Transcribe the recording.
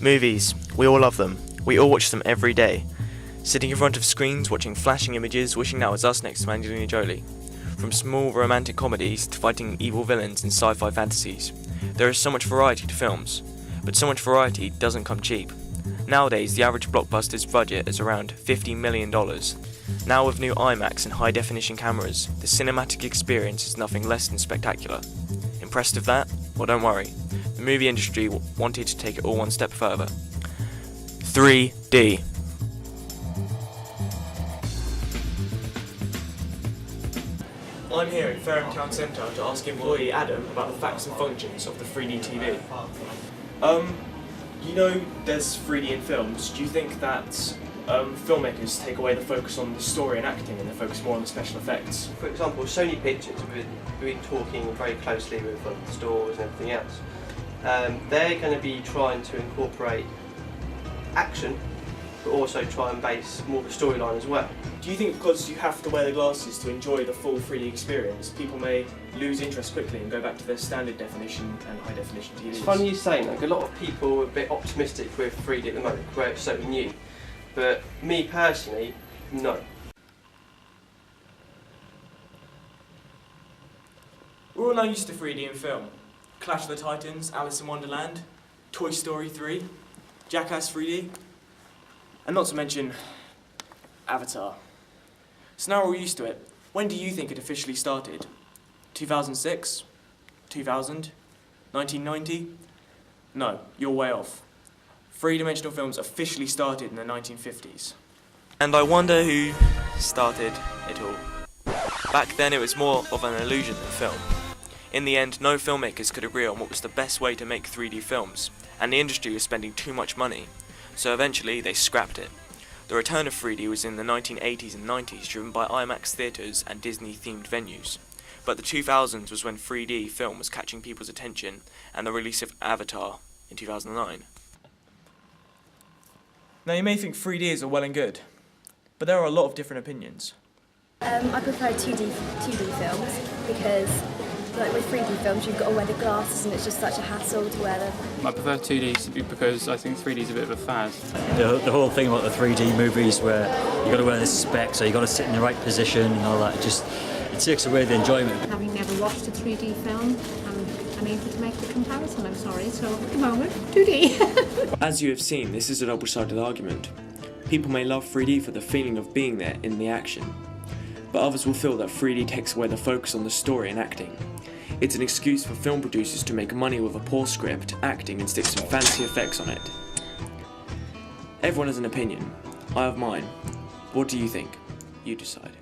Movies. We all love them. We all watch them every day. Sitting in front of screens, watching flashing images, wishing that was us next to Angelina Jolie. From small romantic comedies to fighting evil villains in sci-fi fantasies. There is so much variety to films. But so much variety doesn't come cheap. Nowadays, the average blockbuster's budget is around $50 million. Now with new IMAX and high-definition cameras, the cinematic experience is nothing less than spectacular. Impressed with that? Well, don't worry. The movie industry wanted to take it all one step further. 3D. I'm here at Fareham Town Centre to ask employee Adam about the facts and functions of the 3D TV. You know there's 3D in films. Do you think that filmmakers take away the focus on the story and acting and they focus more on the special effects? For example, Sony Pictures have been talking very closely with the stores and everything else. They're going to be trying to incorporate action, but also try and base more of a storyline as well. Do you think because you have to wear the glasses to enjoy the full 3D experience, people may lose interest quickly and go back to their standard definition and high definition TVs? It's funny you saying that. A lot of people are a bit optimistic with 3D at the moment, where it's so new. But me personally, no. We're all now used to 3D in film. Clash of the Titans, Alice in Wonderland, Toy Story 3, Jackass 3D, and not to mention Avatar. So now we're used to it. When do you think it officially started? 2006? 2000? 1990? No, you're way off. Three-dimensional films officially started in the 1950s. And I wonder who started it all. Back then it was more of an illusion than film. In the end, no filmmakers could agree on what was the best way to make 3D films, and the industry was spending too much money, so eventually they scrapped it. The return of 3D was in the 1980s and 90s, driven by IMAX theatres and Disney-themed venues. But the 2000s was when 3D film was catching people's attention, and the release of Avatar in 2009. Now you may think 3D is all well and good, but there are a lot of different opinions. I prefer 2D films because, like with 3D films, you've got to wear the glasses and it's just such a hassle to wear them. I prefer 2D because I think 3D is a bit of a fad. The whole thing about the 3D movies where you got to wear the specs, so you got to sit in the right position and all that, it takes away the enjoyment. Having never watched a 3D film, I'm unable to make the comparison, I'm sorry, so at the moment, 2D. As you have seen, this is a double-sided argument. People may love 3D for the feeling of being there in the action, but others will feel that 3D takes away the focus on the story and acting. It's an excuse for film producers to make money with a poor script, acting, and stick some fancy effects on it. Everyone has an opinion. I have mine. What do you think? You decide.